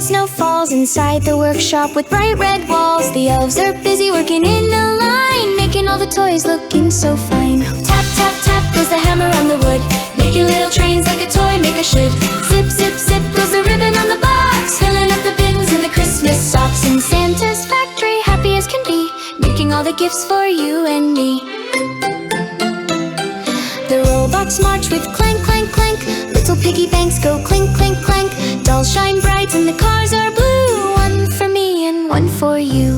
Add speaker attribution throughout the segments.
Speaker 1: snow falls inside the workshop with bright red walls. The elves are busy working in a line, making all the toys looking so fine. Tap, tap, tap goes the hammer on the wood, making little trains like a toy maker should. Zip, zip, zip goes the ribbon on the box, filling up the bins and the Christmas socks. In Santa's factory, happy as can be, making all the gifts for you and me. The robots march with clank, clank, clank. Little piggy banks go clink, clink, clank. Dolls shine bright and the cars are blue. One for me and one for you.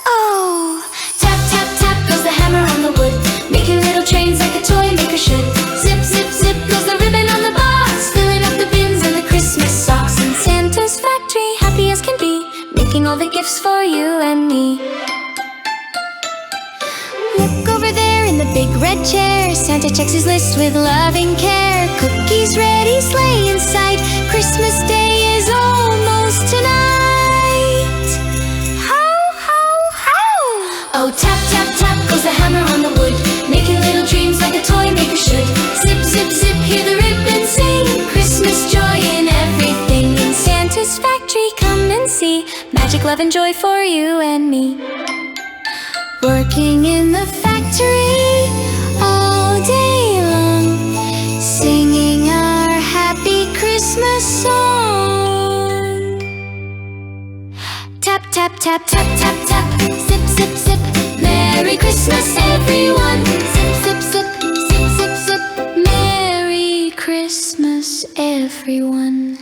Speaker 1: Oh! Tap, tap, tap goes the hammer on the wood, making little trains like a toy maker should. Zip, zip, zip goes the ribbon on the box, filling up the bins and the Christmas socks. In Santa's factory, happy as can be, making all the gifts for you and me. Look over there in the big red chair, Santa checks his list with loving care. Cookies ready, sleigh in sight, Christmas Day is almost tonight. Ho, ho, ho! Oh, tap, tap, tap goes the hammer on the wood, making little dreams like a toy maker should. Zip, zip, zip, hear the ribbon sing, Christmas joy in everything. In Santa's factory, come and see, magic, love, and joy for you and me. Working in the factory all day long, singing our happy Christmas song. Tap, tap, tap, tap, tap, tap, zip, zip, zip, Merry Christmas everyone. Zip, zip, zip, zip, zip, zip, Merry Christmas everyone.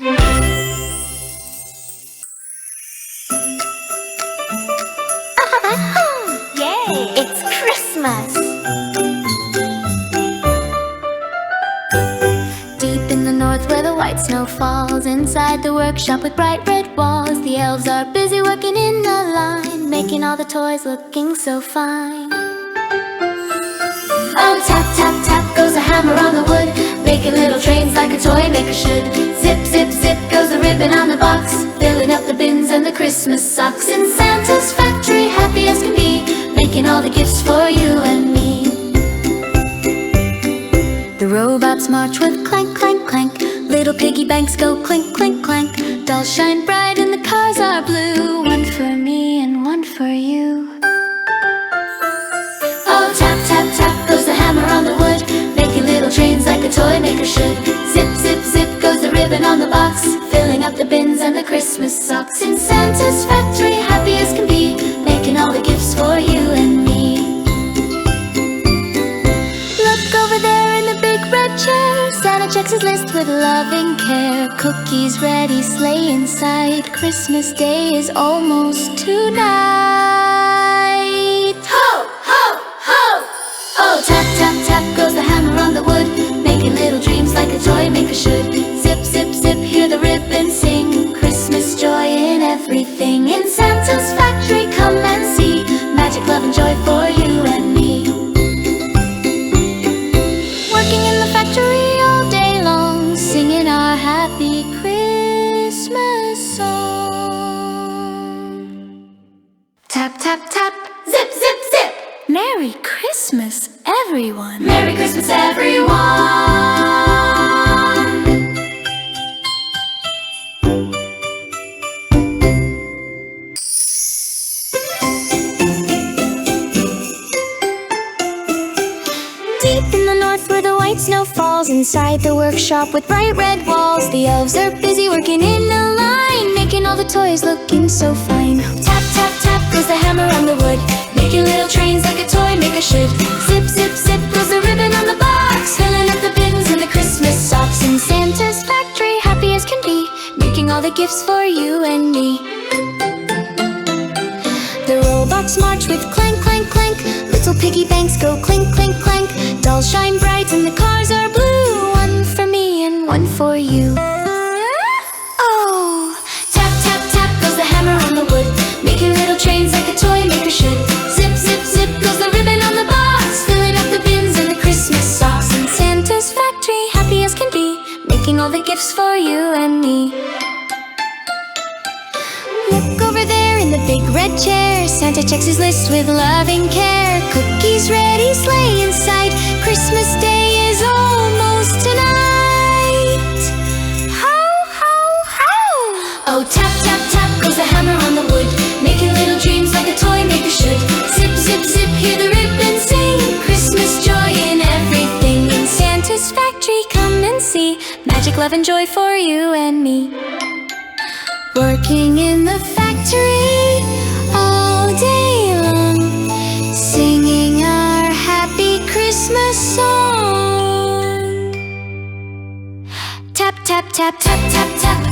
Speaker 2: It's Christmas!
Speaker 1: Deep in the north where the white snow falls, inside the workshop with bright red walls, the elves are busy working in a line, making all the toys looking so fine. Oh, tap, tap, tap goes a hammer on the wood, making little trains like a toy maker should. Zip, zip, zip goes the ribbon on the box, filling up the bins and the Christmas socks. In Santa's factory, happy as can be, making all the gifts for you and me. The robots march with clank, clank, clank. Little piggy banks go clink, clink, clank. Dolls shine bright and the cars are blue. One for me and one for you. Oh, tap, tap, tap goes the hammer on the wood, making little trains like a toy maker should. Zip, zip, zip goes the ribbon on the box, filling up the bins and the Christmas socks. In Santa's factory, happy as can be, making all the gifts for you and me. Look over there in the big red chair, Santa checks his list with loving care. Cookies ready, sleigh in sight, Christmas Day is almost tonight. Ho, ho, ho! Oh, tap, tap, tap goes the hammer on the wood, making little dreams like a toy maker should. Zip, zip, zip, hear the ribbon sing, Christmas joy in everything. In Santa's factory, come and see, magic, love, and joy for you and me. Working in the factory all day long, singing our happy Christmas song. Tap, tap, tap, zip, zip, zip, Merry Christmas, everyone. Merry Christmas, everyone. Deep in the north where the white snow falls, inside the workshop with bright red walls, the elves are busy working in a line, making all the toys looking so fine. Tap, tap, tap goes the hammer on the wood, making little trains like a toy maker should. Zip, zip, zip goes the ribbon on the box, filling up the bins and the Christmas socks. In Santa's factory, happy as can be, making all the gifts for you and me. The robots march with clank, clank, clank. Little piggy banks go clink, clink, clank. Dolls shine bright and the cars are blue. One for me and one for you. Oh! Tap, tap, tap goes the hammer on the wood, making little trains like a toy maker should. Zip, zip, zip goes the ribbon on the box, filling up the bins and the Christmas socks. In Santa's factory, happy as can be, making all the gifts for you and me. Look over there in the big red chair, Santa checks his list with loving care. Cookies ready, sleigh in sight, Christmas Day is almost tonight. Ho, ho, ho! love and joy for you and me. Working in the factory all day long, singing our happy Christmas song. Tap, tap, tap, tap, tap, tap.